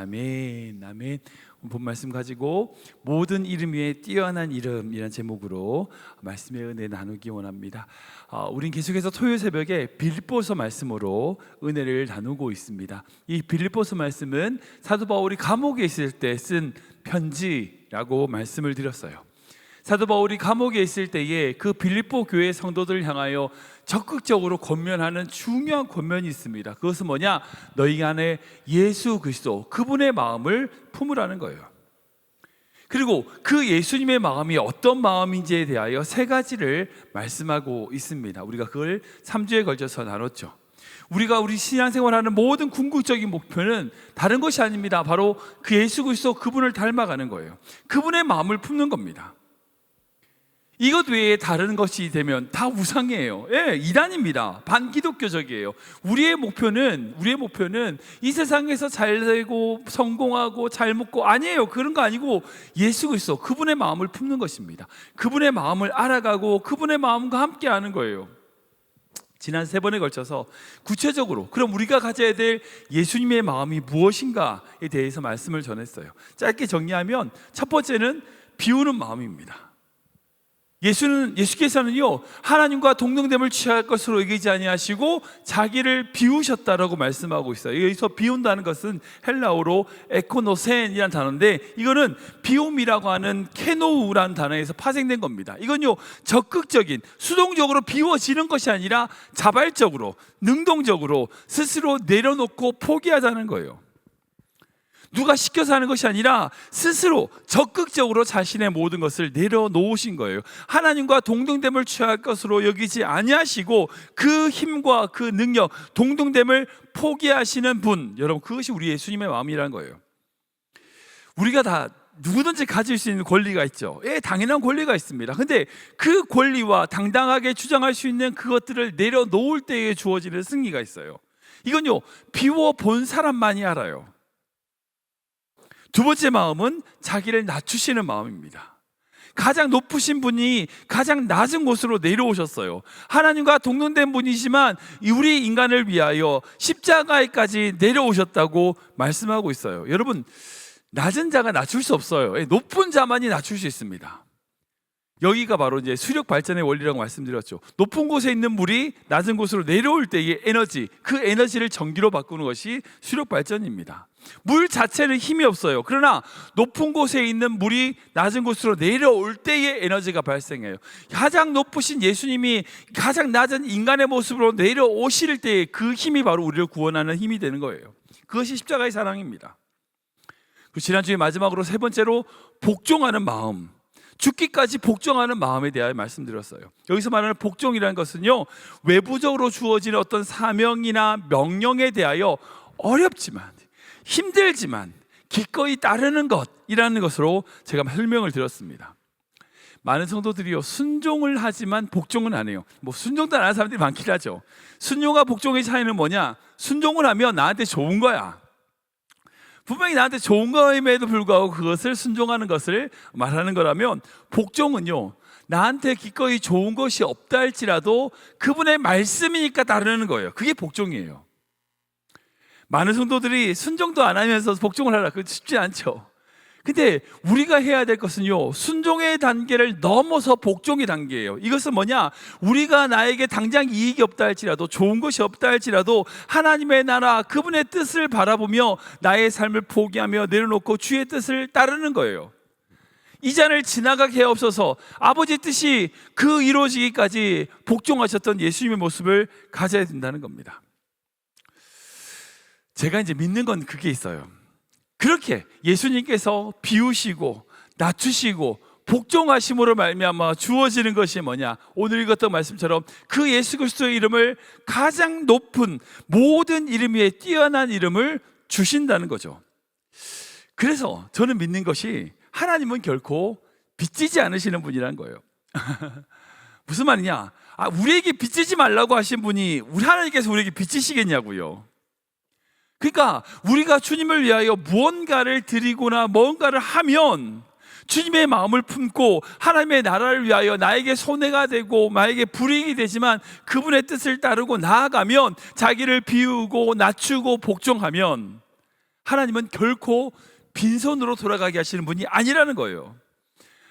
아멘, 아멘. 본 말씀 가지고 모든 이름 위에 뛰어난 이름이라는 제목으로 말씀의 은혜 나누기 원합니다. 우린 계속해서 토요일 새벽에 빌립보서 말씀으로 은혜를 나누고 있습니다. 이 빌립보서 말씀은 사도 바울이 감옥에 있을 때 쓴 편지라고 말씀을 드렸어요. 사도 바울이 감옥에 있을 때에 그 빌립보 교회 성도들을 향하여 적극적으로 권면하는 중요한 권면이 있습니다. 그것은 뭐냐? 너희 안에 예수 그리스도 그분의 마음을 품으라는 거예요. 그리고 그 예수님의 마음이 어떤 마음인지에 대하여 세 가지를 말씀하고 있습니다. 우리가 그걸 3주에 걸쳐서 나눴죠. 우리 신앙생활하는 모든 궁극적인 목표는 다른 것이 아닙니다. 바로 그 예수 그리스도 그분을 닮아가는 거예요. 그분의 마음을 품는 겁니다. 이것 외에 다른 것이 되면 다 우상이에요. 예, 이단입니다. 반기독교적이에요. 우리의 목표는 이 세상에서 잘 살고 성공하고 잘 먹고 아니에요. 그런 거 아니고 예수 그리스도 그분의 마음을 품는 것입니다. 그분의 마음을 알아가고 그분의 마음과 함께하는 거예요. 지난 3번에 걸쳐서 구체적으로 그럼 우리가 가져야 될 예수님의 마음이 무엇인가에 대해서 말씀을 전했어요. 짧게 정리하면 첫 번째는 비우는 마음입니다. 예수께서는요 하나님과 동등됨을 취할 것으로 여기지 아니하시고 자기를 비우셨다라고 말씀하고 있어요. 여기서 비운다는 것은 헬라어로 에코노센이라는 단어인데 이거는 비움이라고 하는 케노우라는 단어에서 파생된 겁니다. 이건요 적극적인 수동적으로 비워지는 것이 아니라 자발적으로 능동적으로 스스로 내려놓고 포기하자는 거예요. 누가 시켜서 하는 것이 아니라 스스로 적극적으로 자신의 모든 것을 내려놓으신 거예요. 하나님과 동등됨을 취할 것으로 여기지 아니하시고 그 힘과 그 능력, 동등됨을 포기하시는 분, 여러분 그것이 우리 예수님의 마음이라는 거예요. 우리가 다 누구든지 가질 수 있는 권리가 있죠. 예, 당연한 권리가 있습니다. 근데 그 권리와 당당하게 주장할 수 있는 그것들을 내려놓을 때에 주어지는 승리가 있어요. 이건요 비워본 사람만이 알아요. 두 번째 마음은 자기를 낮추시는 마음입니다. 가장 높으신 분이 가장 낮은 곳으로 내려오셨어요. 하나님과 동등된 분이지만 우리 인간을 위하여 십자가에까지 내려오셨다고 말씀하고 있어요. 여러분, 낮은 자가 낮출 수 없어요. 높은 자만이 낮출 수 있습니다. 여기가 바로 이제 수력 발전의 원리라고 말씀드렸죠. 높은 곳에 있는 물이 낮은 곳으로 내려올 때의 에너지, 그 에너지를 전기로 바꾸는 것이 수력 발전입니다. 물 자체는 힘이 없어요. 그러나 높은 곳에 있는 물이 낮은 곳으로 내려올 때의 에너지가 발생해요. 가장 높으신 예수님이 가장 낮은 인간의 모습으로 내려오실 때의 그 힘이 바로 우리를 구원하는 힘이 되는 거예요. 그것이 십자가의 사랑입니다. 지난주에 마지막으로 세 번째로 복종하는 마음, 죽기까지 복종하는 마음에 대하여 말씀드렸어요. 여기서 말하는 복종이라는 것은요 외부적으로 주어지는 어떤 사명이나 명령에 대하여 어렵지만 힘들지만 기꺼이 따르는 것이라는 것으로 제가 설명을 드렸습니다. 많은 성도들이요 순종을 하지만 복종은 안 해요. 순종도 안 하는 사람들이 많긴 하죠. 순종과 복종의 차이는 뭐냐? 순종을 하면 나한테 좋은 거야. 분명히 나한테 좋은 거임에도 불구하고 그것을 순종하는 것을 말하는 거라면, 복종은요 나한테 기꺼이 좋은 것이 없다 할지라도 그분의 말씀이니까 따르는 거예요. 그게 복종이에요. 많은 성도들이 순종도 안 하면서 복종을 하라, 그거 쉽지 않죠. 근데 우리가 해야 될 것은요 순종의 단계를 넘어서 복종의 단계예요. 이것은 뭐냐? 우리가 나에게 당장 이익이 없다 할지라도, 좋은 것이 없다 할지라도 하나님의 나라 그분의 뜻을 바라보며 나의 삶을 포기하며 내려놓고 주의 뜻을 따르는 거예요. 이 잔을 지나가게 하옵소서. 아버지 뜻이 그 이루어지기까지 복종하셨던 예수님의 모습을 가져야 된다는 겁니다. 제가 이제 믿는 건 그게 있어요. 그렇게 예수님께서 비우시고 낮추시고 복종하심으로 말미암아 주어지는 것이 뭐냐? 오늘 읽었던 말씀처럼 그 예수 그리스도의 이름을 가장 높은 모든 이름 위에 뛰어난 이름을 주신다는 거죠. 그래서 저는 믿는 것이 하나님은 결코 빚지지 않으시는 분이라는 거예요. 무슨 말이냐? 우리에게 빚지지 말라고 하신 분이 우리 하나님께서 우리에게 빚지시겠냐고요. 그러니까 우리가 주님을 위하여 무언가를 드리거나 뭔가를 하면 주님의 마음을 품고 하나님의 나라를 위하여 나에게 손해가 되고 나에게 불이익이 되지만 그분의 뜻을 따르고 나아가면, 자기를 비우고 낮추고 복종하면 하나님은 결코 빈손으로 돌아가게 하시는 분이 아니라는 거예요.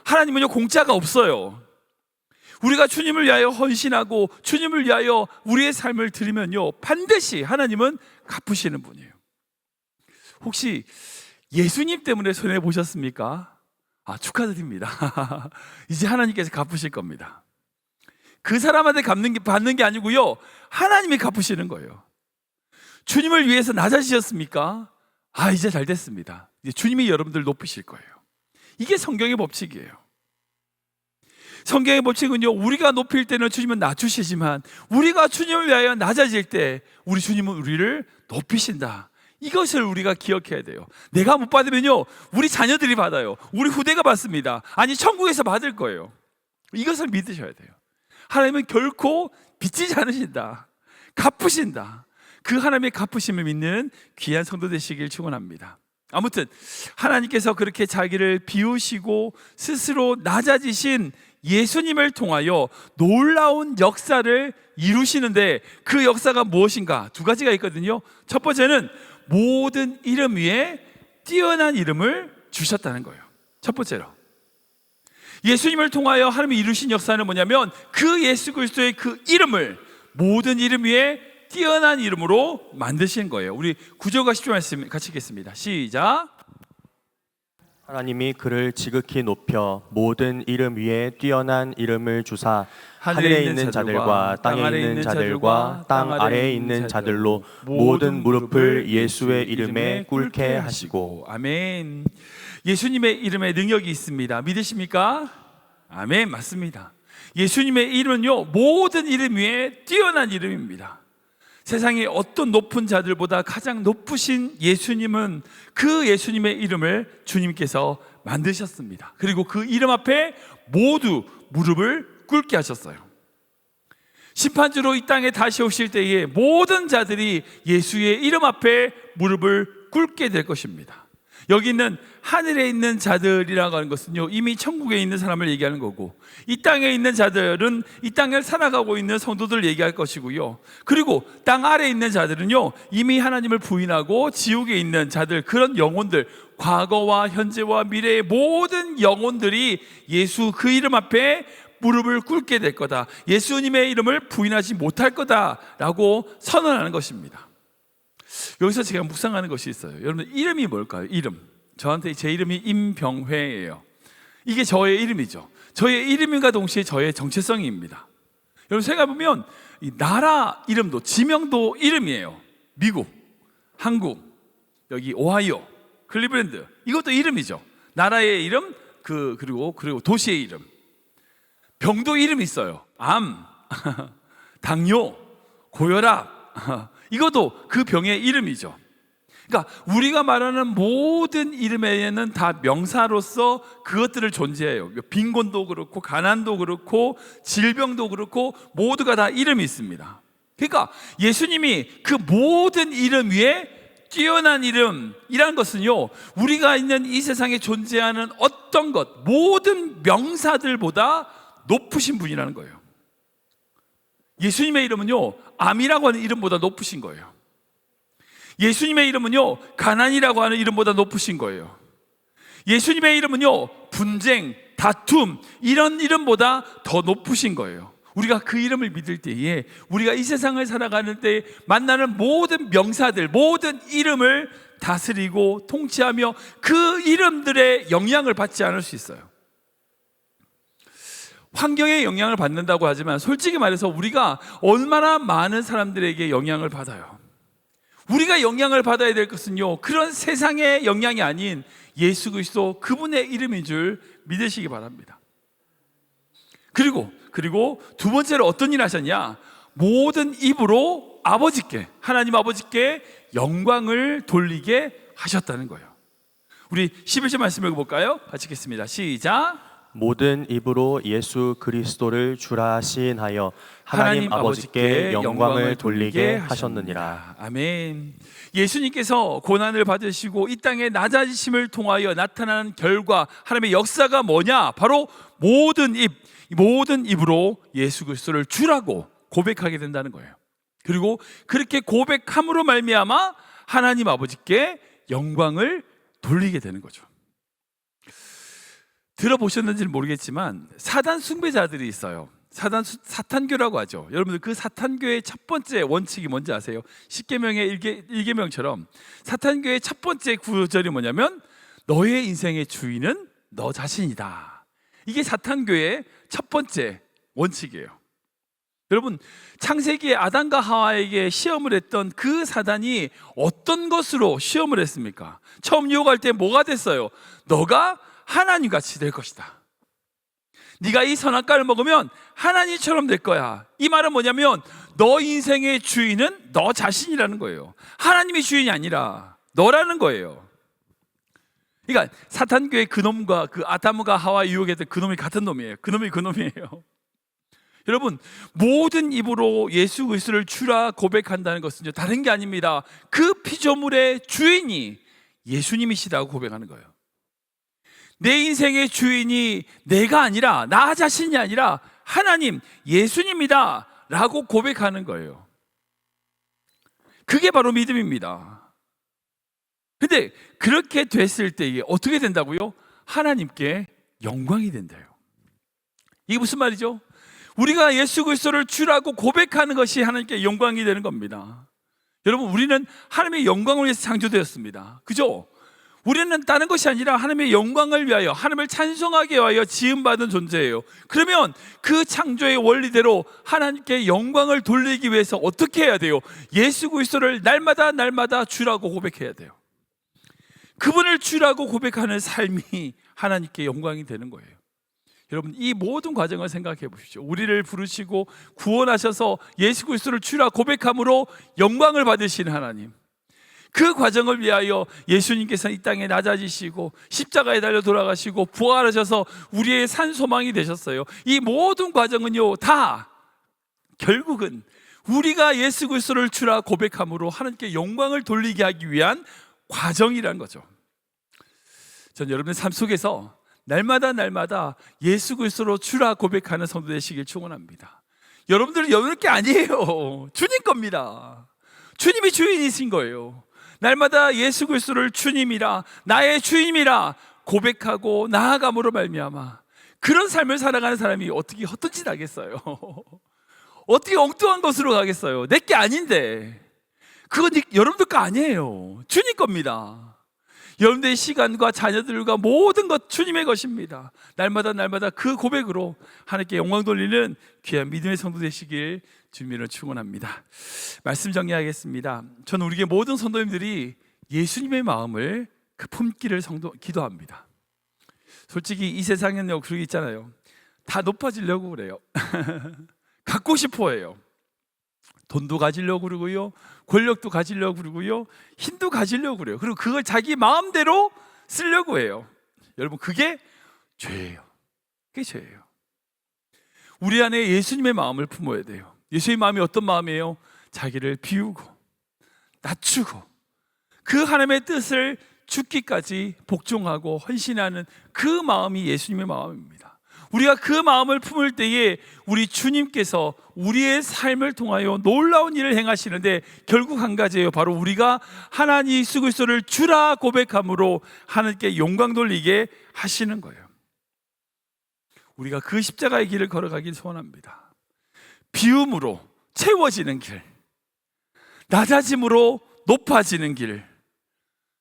하나님은요, 공짜가 없어요. 우리가 주님을 위하여 헌신하고 주님을 위하여 우리의 삶을 드리면요, 반드시 하나님은 갚으시는 분이에요. 혹시 예수님 때문에 손해 보셨습니까? 축하드립니다. 이제 하나님께서 갚으실 겁니다. 그 사람한테 받는 게 아니고요, 하나님이 갚으시는 거예요. 주님을 위해서 낮아지셨습니까? 이제 잘 됐습니다. 이제 주님이 여러분들 높이실 거예요. 이게 성경의 법칙이에요. 성경의 법칙은요, 우리가 높일 때는 주님은 낮추시지만 우리가 주님을 위하여 낮아질 때 우리 주님은 우리를 높이신다. 이것을 우리가 기억해야 돼요. 내가 못 받으면요, 우리 자녀들이 받아요. 우리 후대가 받습니다. 아니, 천국에서 받을 거예요. 이것을 믿으셔야 돼요. 하나님은 결코 빚지지 않으신다. 갚으신다. 그 하나님의 갚으심을 믿는 귀한 성도 되시길 축원합니다. 아무튼 하나님께서 그렇게 자기를 비우시고 스스로 낮아지신 예수님을 통하여 놀라운 역사를 이루시는데, 그 역사가 무엇인가? 두 가지가 있거든요. 첫 번째는 모든 이름 위에 뛰어난 이름을 주셨다는 거예요. 첫 번째로 예수님을 통하여 하나님이 이루신 역사는 뭐냐면, 그 예수 그리스도의 그 이름을 모든 이름 위에 뛰어난 이름으로 만드신 거예요. 우리 9절과 10절 말씀 같이 읽겠습니다. 시작. 하나님이 그를 지극히 높여 모든 이름 위에 뛰어난 이름을 주사 하늘에 있는 자들과 땅에 있는 자들과 땅 아래에 있는 자들로 모든 무릎을 예수의 이름에 꿇게 하시고. 아멘. 예수님의 이름에 능력이 있습니다. 믿으십니까? 아멘. 맞습니다. 예수님의 이름은요, 모든 이름 위에 뛰어난 이름입니다. 세상의 어떤 높은 자들보다 가장 높으신 예수님은 그 예수님의 이름을 주님께서 만드셨습니다. 그리고 그 이름 앞에 모두 무릎을 꿇게 하셨어요. 심판주로 이 땅에 다시 오실 때에 모든 자들이 예수의 이름 앞에 무릎을 꿇게 될 것입니다. 여기 있는 하늘에 있는 자들이라고 하는 것은요, 이미 천국에 있는 사람을 얘기하는 거고, 이 땅에 있는 자들은 이 땅을 살아가고 있는 성도들을 얘기할 것이고요, 그리고 땅 아래에 있는 자들은요, 이미 하나님을 부인하고 지옥에 있는 자들, 그런 영혼들, 과거와 현재와 미래의 모든 영혼들이 예수 그 이름 앞에 무릎을 꿇게 될 거다, 예수님의 이름을 부인하지 못할 거다라고 선언하는 것입니다. 여기서 제가 묵상하는 것이 있어요. 여러분, 이름이 뭘까요? 이름. 저한테 제 이름이 임병회예요. 이게 저의 이름이죠. 저의 이름과 동시에 저의 정체성입니다. 여러분, 생각해보면 이 나라 이름도, 지명도 이름이에요. 미국, 한국, 여기 오하이오, 클리브랜드, 이것도 이름이죠. 나라의 이름, 그리고 도시의 이름. 병도 이름이 있어요. 암, 당뇨, 고혈압, 이것도 그 병의 이름이죠. 그러니까 우리가 말하는 모든 이름에는 다 명사로서 그것들을 존재해요. 빈곤도 그렇고 가난도 그렇고 질병도 그렇고 모두가 다 이름이 있습니다. 그러니까 예수님이 그 모든 이름 위에 뛰어난 이름이라는 것은요, 우리가 있는 이 세상에 존재하는 어떤 것, 모든 명사들보다 높으신 분이라는 거예요. 예수님의 이름은요, 암이라고 하는 이름보다 높으신 거예요. 예수님의 이름은요, 가난이라고 하는 이름보다 높으신 거예요. 예수님의 이름은요, 분쟁, 다툼, 이런 이름보다 더 높으신 거예요. 우리가 그 이름을 믿을 때에, 우리가 이 세상을 살아가는 때 만나는 모든 명사들, 모든 이름을 다스리고 통치하며 그 이름들의 영향을 받지 않을 수 있어요. 환경에 영향을 받는다고 하지만 솔직히 말해서 우리가 얼마나 많은 사람들에게 영향을 받아요. 우리가 영향을 받아야 될 것은요, 그런 세상의 영향이 아닌 예수 그리스도 그분의 이름인 줄 믿으시기 바랍니다. 그리고 두 번째로 어떤 일을 하셨냐? 모든 입으로 아버지께, 하나님 아버지께 영광을 돌리게 하셨다는 거예요. 우리 11절 말씀 읽어볼까요? 같이 읽겠습니다. 시작. 모든 입으로 예수 그리스도를 주라 시인하여 하나님 아버지께 영광을 돌리게 하셨느니라. 아멘. 예수님께서 고난을 받으시고 이 땅에 낮아지심을 통하여 나타나는 결과, 하나님의 역사가 뭐냐? 바로 모든 입으로 예수 그리스도를 주라고 고백하게 된다는 거예요. 그리고 그렇게 고백함으로 말미암아 하나님 아버지께 영광을 돌리게 되는 거죠. 들어보셨는지는 모르겠지만 사단 숭배자들이 있어요. 사탄교라고 하죠. 여러분들 그 사탄교의 첫 번째 원칙이 뭔지 아세요? 십계명의 1계명처럼 사탄교의 첫 번째 구절이 뭐냐면 너의 인생의 주인은 너 자신이다. 이게 사탄교의 첫 번째 원칙이에요. 여러분, 창세기에 아담과 하와에게 시험을 했던 그 사단이 어떤 것으로 시험을 했습니까? 처음 유혹할 때 뭐가 됐어요? 너가 하나님같이 될 것이다. 네가 이 선악과를 먹으면 하나님처럼 될 거야. 이 말은 뭐냐면 너 인생의 주인은 너 자신이라는 거예요. 하나님이 주인이 아니라 너라는 거예요. 그러니까 사탄교의 그놈과 그 아담과 하와 유혹했던 그놈이 같은 놈이에요. 그놈이 그놈이에요. 여러분, 모든 입으로 예수 그리스도를 주라 고백한다는 것은 다른 게 아닙니다. 그 피조물의 주인이 예수님이시다고 고백하는 거예요. 내 인생의 주인이 내가 아니라, 나 자신이 아니라 하나님, 예수님이다 라고 고백하는 거예요. 그게 바로 믿음입니다. 근데 그렇게 됐을 때 어떻게 된다고요? 하나님께 영광이 된대요. 이게 무슨 말이죠? 우리가 예수 그리스도를 주라고 고백하는 것이 하나님께 영광이 되는 겁니다. 여러분, 우리는 하나님의 영광을 위해서 창조되었습니다. 그죠? 우리는 다른 것이 아니라 하나님의 영광을 위하여, 하나님을 찬송하기 위하여 지음받은 존재예요. 그러면 그 창조의 원리대로 하나님께 영광을 돌리기 위해서 어떻게 해야 돼요? 예수 그리스도를 날마다 주라고 고백해야 돼요. 그분을 주라고 고백하는 삶이 하나님께 영광이 되는 거예요. 여러분, 이 모든 과정을 생각해 보십시오. 우리를 부르시고 구원하셔서 예수 그리스도를 주라 고백함으로 영광을 받으신 하나님, 그 과정을 위하여 예수님께서 이 땅에 낮아지시고 십자가에 달려 돌아가시고 부활하셔서 우리의 산 소망이 되셨어요. 이 모든 과정은요, 다 결국은 우리가 예수 그리스도를 주라 고백함으로 하나님께 영광을 돌리게 하기 위한 과정이라는 거죠. 전 여러분의 삶 속에서 날마다 예수 그리스도로 주라 고백하는 성도 되시길 축원합니다. 여러분들은 여러분 게 아니에요. 주님 겁니다. 주님이 주인이신 거예요. 날마다 예수 그리스도를 주님이라, 나의 주님이라 고백하고 나아감으로 말미암아 그런 삶을 살아가는 사람이 어떻게 헛된 짓 하겠어요? 어떻게 엉뚱한 것으로 가겠어요? 내 게 아닌데. 그건 여러분들 거 아니에요. 주님 겁니다. 여러분들의 시간과 자녀들과 모든 것 주님의 것입니다. 날마다 그 고백으로 하나님께 영광 돌리는 귀한 믿음의 성도 되시길 주님을 축원합니다. 말씀 정리하겠습니다. 저는 우리의 모든 성도님들이 예수님의 마음을 품기를 기도합니다. 솔직히 이 세상에는 그런 게 있잖아요. 다 높아지려고 그래요. 갖고 싶어 해요. 돈도 가지려고 그러고요, 권력도 가지려고 그러고요, 힘도 가지려고 그래요. 그리고 그걸 자기 마음대로 쓰려고 해요. 여러분, 그게 죄예요. 그게 죄예요. 우리 안에 예수님의 마음을 품어야 돼요. 예수님의 마음이 어떤 마음이에요? 자기를 비우고 낮추고 그 하나님의 뜻을 죽기까지 복종하고 헌신하는 그 마음이 예수님의 마음입니다. 우리가 그 마음을 품을 때에 우리 주님께서 우리의 삶을 통하여 놀라운 일을 행하시는데 결국 한 가지예요. 바로 우리가 하나님 예수 그리스도를 주라 고백함으로 하나님께 영광 돌리게 하시는 거예요. 우리가 그 십자가의 길을 걸어가길 소원합니다. 비움으로 채워지는 길, 낮아짐으로 높아지는 길,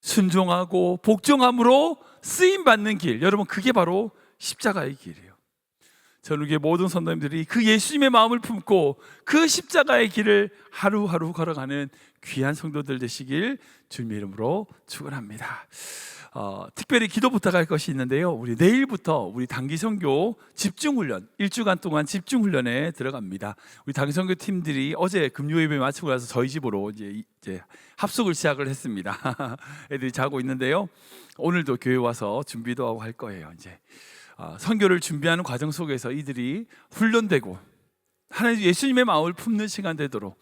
순종하고 복종함으로 쓰임받는 길, 여러분, 그게 바로 십자가의 길이에요. 저는 우리의 모든 성도님들이 그 예수님의 마음을 품고 그 십자가의 길을 하루하루 걸어가는 귀한 성도들 되시길 주님의 이름으로 축원합니다. 특별히 기도 부탁할 것이 있는데요. 우리 내일부터 우리 단기선교 집중훈련, 1주간 동안 집중훈련에 들어갑니다. 우리 단기선교 팀들이 어제 금요예배 마치고 나서 저희 집으로 이제 합숙을 시작을 했습니다. 애들이 자고 있는데요. 오늘도 교회 와서 준비도 하고 할 거예요. 이제 선교를 준비하는 과정 속에서 이들이 훈련되고 하나님 예수님의 마음을 품는 시간 되도록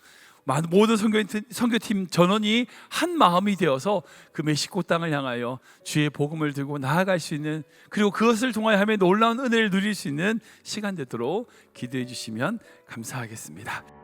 모든 선교팀 전원이 한 마음이 되어서 그 멕시코 땅을 향하여 주의 복음을 들고 나아갈 수 있는, 그리고 그것을 통하여 하며 놀라운 은혜를 누릴 수 있는 시간 되도록 기도해 주시면 감사하겠습니다.